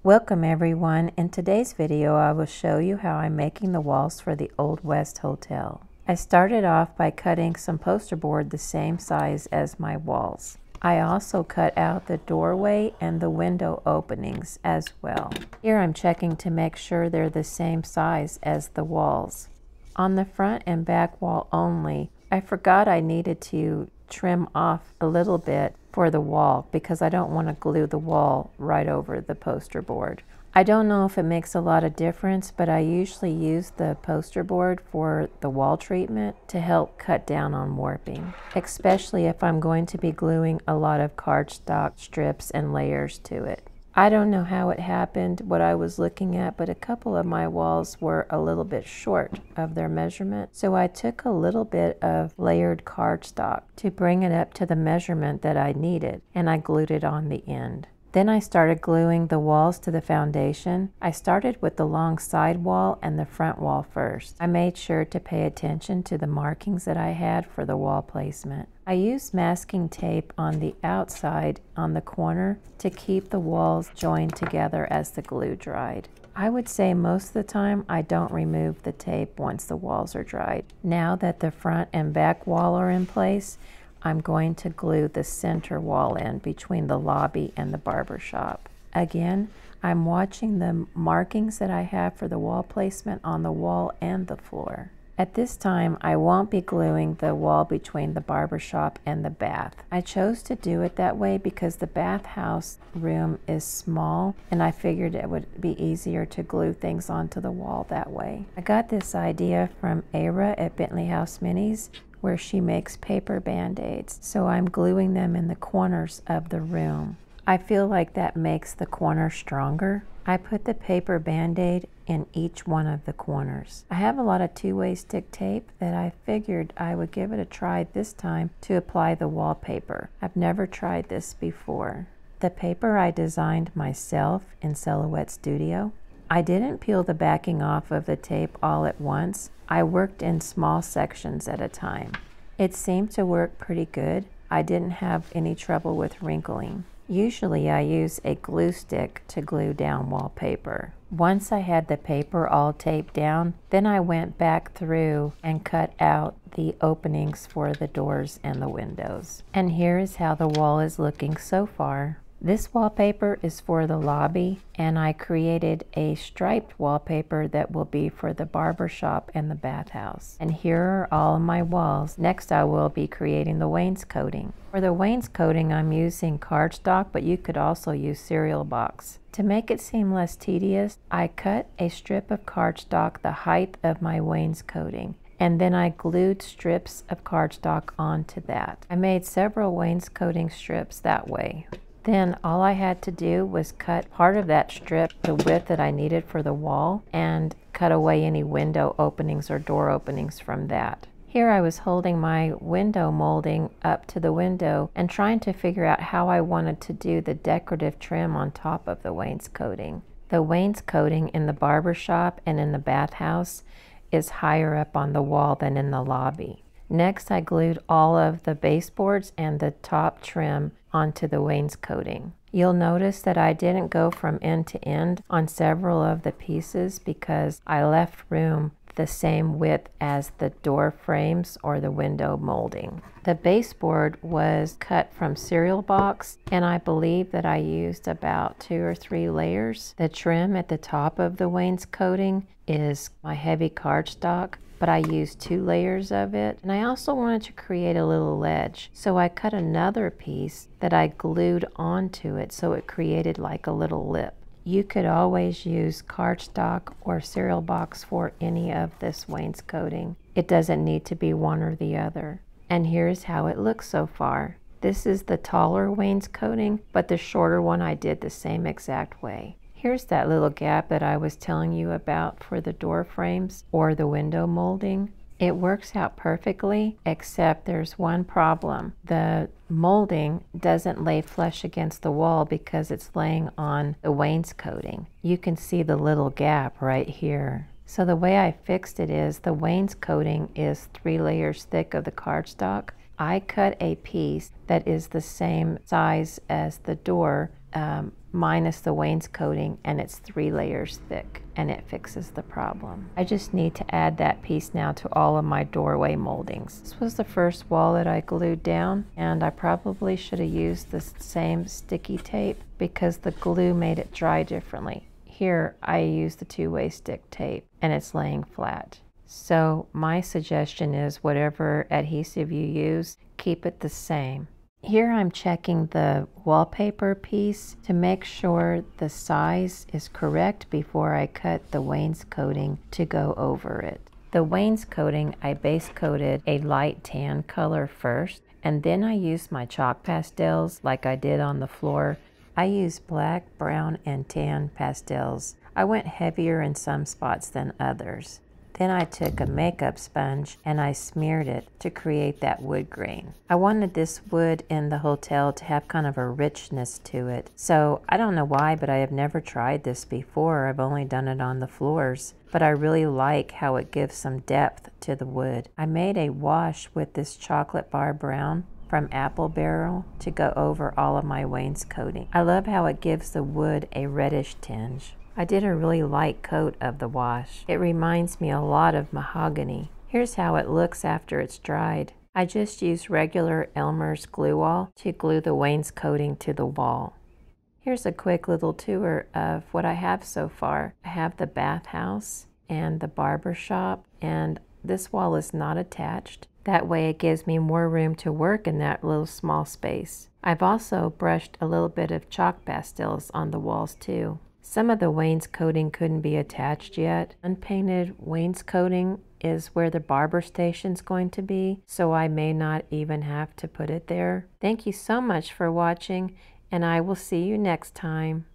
Welcome everyone. In today's video I will show you how I'm making the walls for the Old West Hotel. I started off by cutting some poster board the same size as my walls. I also cut out the doorway and the window openings as well. Here I'm checking to make sure they're the same size as the walls. On the front and back wall only, I forgot I needed to trim off a little bit for the wall because I don't want to glue the wall right over the poster board. I don't know if it makes a lot of difference, but I usually use the poster board for the wall treatment to help cut down on warping, especially if I'm going to be gluing a lot of cardstock strips and layers to it. I don't know how it happened, what I was looking at, but a couple of my walls were a little bit short of their measurement. So I took a little bit of layered cardstock to bring it up to the measurement that I needed, and I glued it on the end. Then I started gluing the walls to the foundation. I started with the long side wall and the front wall first. I made sure to pay attention to the markings that I had for the wall placement. I used masking tape on the outside on the corner to keep the walls joined together as the glue dried. I would say most of the time I don't remove the tape once the walls are dried. Now that the front and back wall are in place, I'm going to glue the center wall in between the lobby and the barber shop. Again, I'm watching the markings that I have for the wall placement on the wall and the floor. At this time, I won't be gluing the wall between the barber shop and the bath. I chose to do it that way because the bathhouse room is small and I figured it would be easier to glue things onto the wall that way. I got this idea from Ara at Bentley House Minis, where she makes paper band-aids. So I'm gluing them in the corners of the room. I feel like that makes the corner stronger. I put the paper band-aid in each one of the corners. I have a lot of two-way stick tape that I figured I would give it a try this time to apply the wallpaper. I've never tried this before. The paper I designed myself in Silhouette Studio. I didn't peel the backing off of the tape all at once. I worked in small sections at a time. It seemed to work pretty good. I didn't have any trouble with wrinkling. Usually I use a glue stick to glue down wallpaper. Once I had the paper all taped down, then I went back through and cut out the openings for the doors and the windows. And here is how the wall is looking so far. This wallpaper is for the lobby, and I created a striped wallpaper that will be for the barber shop and the bathhouse. And here are all of my walls. Next I will be creating the wainscoting. For the wainscoting I'm using cardstock, but you could also use cereal box. To make it seem less tedious, I cut a strip of cardstock the height of my wainscoting, and then I glued strips of cardstock onto that. I made several wainscoting strips that way. Then all I had to do was cut part of that strip the width that I needed for the wall and cut away any window openings or door openings from that. Here I was holding my window molding up to the window and trying to figure out how I wanted to do the decorative trim on top of the wainscoting. The wainscoting in the barber shop and in the bathhouse is higher up on the wall than in the lobby. Next, I glued all of the baseboards and the top trim onto the wainscoting. You'll notice that I didn't go from end to end on several of the pieces because I left room the same width as the door frames or the window molding. The baseboard was cut from cereal box, and I believe that I used about 2 or 3 layers. The trim at the top of the wainscoting is my heavy cardstock, but I used 2 layers of it. And I also wanted to create a little ledge, so I cut another piece that I glued onto it so it created like a little lip. You could always use cardstock or cereal box for any of this wainscoting. It doesn't need to be one or the other. And here's how it looks so far. This is the taller wainscoting, but the shorter one I did the same exact way. Here's that little gap that I was telling you about for the door frames or the window molding. It works out perfectly, except there's one problem. The molding doesn't lay flush against the wall because it's laying on the wainscoting. You can see the little gap right here. So the way I fixed it is the wainscoting is 3 layers thick of the cardstock. I cut a piece that is the same size as the door minus the wainscoting, and it's 3 layers thick, and it fixes the problem. I just need to add that piece now to all of my doorway moldings. This was the first wall that I glued down, and I probably should have used the same sticky tape because the glue made it dry differently. Here I used the 2-way stick tape, and it's laying flat. So my suggestion is whatever adhesive you use, keep it the same. Here I'm checking the wallpaper piece to make sure the size is correct before I cut the wainscoting to go over it. The wainscoting, I base coated a light tan color first, and then I used my chalk pastels like I did on the floor. I used black, brown, and tan pastels. I went heavier in some spots than others. Then I took a makeup sponge and I smeared it to create that wood grain. I wanted this wood in the hotel to have kind of a richness to it. So I don't know why, but I have never tried this before. I've only done it on the floors, but I really like how it gives some depth to the wood. I made a wash with this chocolate bar brown from Apple Barrel to go over all of my wainscoting. I love how it gives the wood a reddish tinge. I did a really light coat of the wash. It reminds me a lot of mahogany. Here's how it looks after it's dried. I just used regular Elmers Glue-All to glue the wainscoting to the wall. Here's a quick little tour of what I have so far. I have the bathhouse and the barber shop, and this wall is not attached. That way it gives me more room to work in that little small space. I've also brushed a little bit of chalk pastels on the walls too. Some of the wainscoting couldn't be attached yet. Unpainted wainscoting is where the barber station's going to be, so I may not even have to put it there. Thank you so much for watching, and I will see you next time.